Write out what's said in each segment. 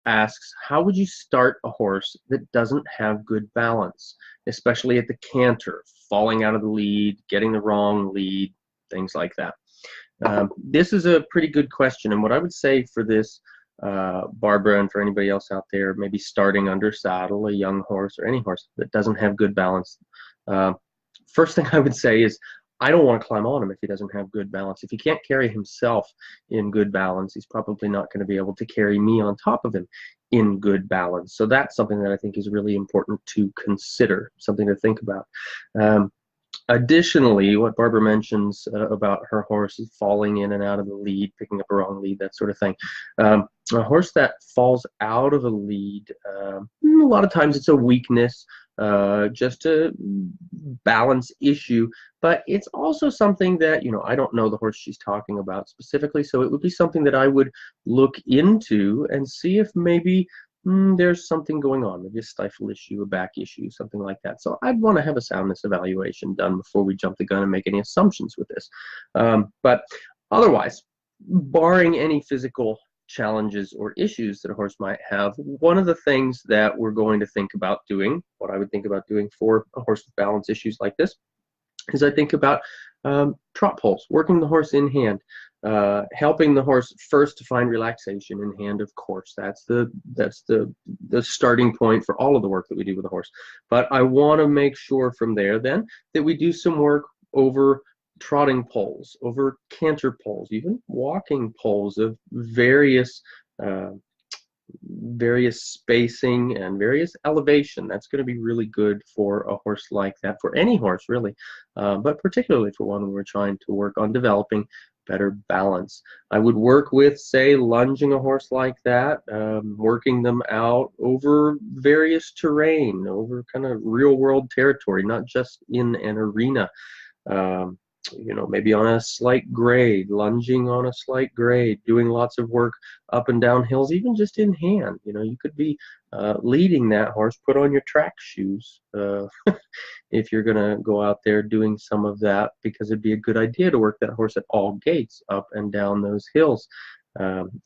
asks, how would you start a horse that doesn't have good balance, especially at the canter, falling out of the lead, getting the wrong lead, things like that? This is a pretty good question, and what I would say for this, Barbara, and for anybody else out there, maybe starting under saddle, a young horse or any horse that doesn't have good balance, uh, first thing I would say is I don't want to climb on him if he doesn't have good balance. If he can't carry himself in good balance, he's probably not going to be able to carry me on top of him in good balance. So that's something that I think is really important to consider, something to think about. Um, Additionally, what Barbara mentions about her horse falling in and out of the lead, picking up a wrong lead, that sort of thing. A horse that falls out of a lead, a lot of times it's a weakness, just a balance issue, but it's also something that, I don't know the horse she's talking about specifically, so it would be something that I would look into and see if maybe there's something going on, maybe a stifle issue, a back issue, something like that. So I'd want to have a soundness evaluation done before we jump the gun and make any assumptions with this. But otherwise, barring any physical challenges or issues that a horse might have, one of the things that we're going to think about doing, what I would think about doing for a horse with balance issues like this, is I think about trot poles, working the horse in hand, helping the horse first to find relaxation in hand. Of course, that's the starting point for all of the work that we do with the horse. But I want to make sure from there then that we do some work over trotting poles, over canter poles, even walking poles of uh, various spacing and various elevation. That's going to be really good for a horse like that, for any horse really, but particularly for one when we're trying to work on developing better balance. I would work with, say, lunging a horse like that, working them out over various terrain, over kind of real world territory, not just in an arena. Um, maybe on a slight grade, lunging on a slight grade, doing lots of work up and down hills, even just in hand. You could be leading that horse, put on your track shoes if you're going to go out there doing some of that, because it'd be a good idea to work that horse at all gaits up and down those hills.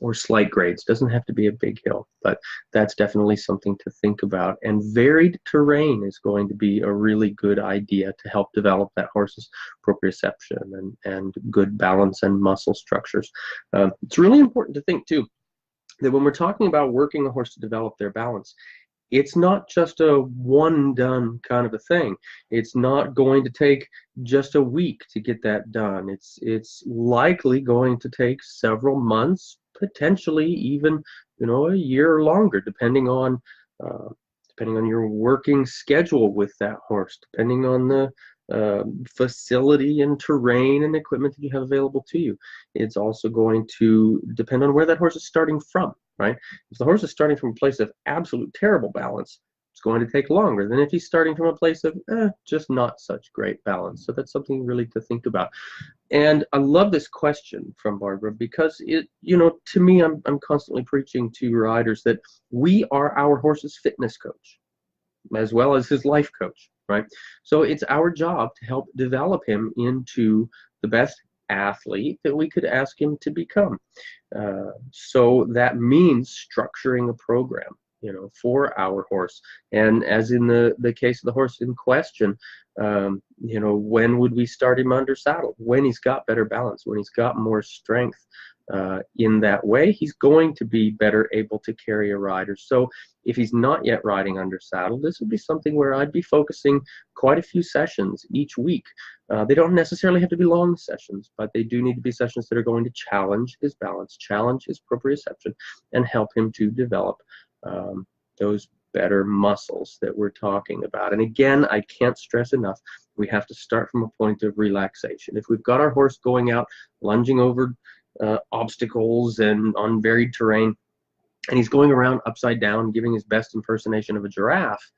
Or slight grades. Doesn't have to be a big hill, but that's definitely something to think about. And varied terrain is going to be a really good idea to help develop that horse's proprioception and good balance and muscle structures. It's really important to think too that when we're talking about working a horse to develop their balance, it's not just a one done kind of a thing. It's not going to take just a week to get that done. It's likely going to take several months, potentially even a year or longer, uh, depending on your working schedule with that horse, depending on the facility and terrain and equipment that you have available to you. It's also going to depend on where that horse is starting from, right? If the horse is starting from a place of absolute terrible balance, it's going to take longer than if he's starting from a place of just not such great balance. So that's something really to think about. And I love this question from Barbara because to me, I'm constantly preaching to riders that we are our horse's fitness coach as well as his life coach, right? So it's our job to help develop him into the best athlete that we could ask him to become. So that means structuring a program, for our horse. And as in the case of the horse in question, when would we start him under saddle? When he's got better balance, when he's got more strength. In that way, he's going to be better able to carry a rider. So if he's not yet riding under saddle, this would be something where I'd be focusing quite a few sessions each week. They don't necessarily have to be long sessions, but they do need to be sessions that are going to challenge his balance, challenge his proprioception, and help him to develop those better muscles that we're talking about. And again, I can't stress enough, we have to start from a point of relaxation. If we've got our horse going out, lunging over obstacles and on varied terrain, and he's going around upside down, giving his best impersonation of a giraffe,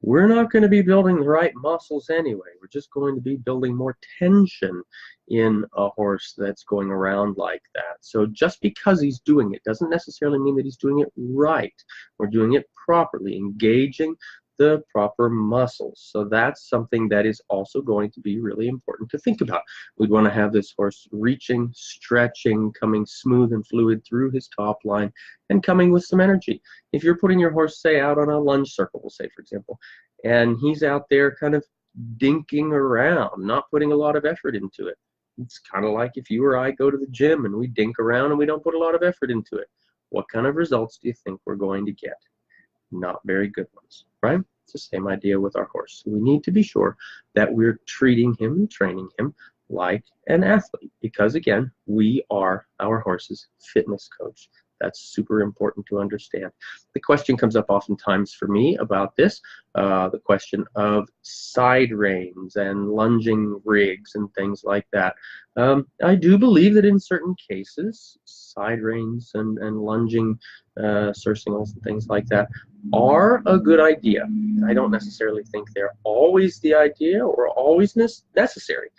we're not going to be building the right muscles anyway. We're just going to be building more tension in a horse that's going around like that. So just because he's doing it doesn't necessarily mean that he's doing it right or doing it properly. Engaging the proper muscles. So that's something that is also going to be really important to think about. We'd want to have this horse reaching, stretching, coming smooth and fluid through his top line, and coming with some energy. If you're putting your horse, say, out on a lunge circle, we'll say, for example, and he's out there kind of dinking around, not putting a lot of effort into it. It's kind of like if you or I go to the gym and we dink around and we don't put a lot of effort into it. What kind of results do you think we're going to get? Not very good ones, right? It's the same idea with our horse. So we need to be sure that we're treating him and training him like an athlete, because again, we are our horse's fitness coach. That's super important to understand. The question comes up oftentimes for me about this, the question of side reins and lunging rigs and things like that. I do believe that in certain cases, side reins and lunging surcingles and things like that are a good idea. I don't necessarily think they're always the idea or always necessary.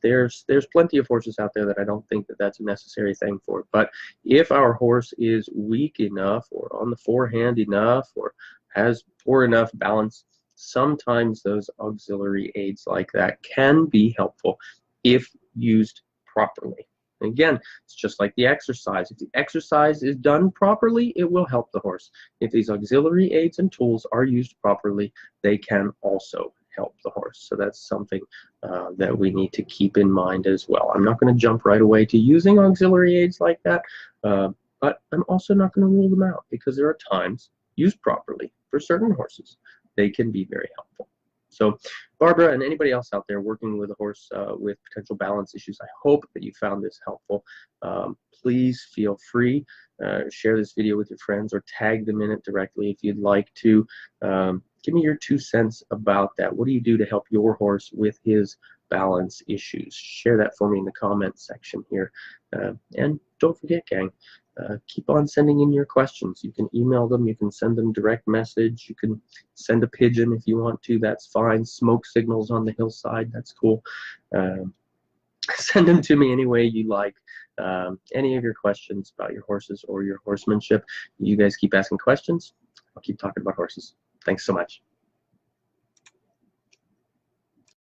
There's plenty of horses out there that I don't think that that's a necessary thing for. But if our horse is weak enough or on the forehand enough or has poor enough balance, sometimes those auxiliary aids like that can be helpful if used properly. And again, it's just like the exercise. If the exercise is done properly, it will help the horse. If these auxiliary aids and tools are used properly, they can also help the horse. So that's something that we need to keep in mind as well. I'm not going to jump right away to using auxiliary aids like that, but I'm also not going to rule them out, because there are times, used properly for certain horses, they can be very helpful. So Barbara and anybody else out there working with a horse with potential balance issues, I hope that you found this helpful. Please feel free, share this video with your friends or tag them in it directly if you'd like to. Give me your 2 cents about that. What do you do to help your horse with his balance issues? Share that for me in the comments section here. And don't forget, gang, keep on sending in your questions. You can email them, you can send them direct message, you can send a pigeon if you want to, that's fine. Smoke signals on the hillside, that's cool. Send them to me any way you like. Any of your questions about your horses or your horsemanship, you guys keep asking questions. I'll keep talking about horses. Thanks so much.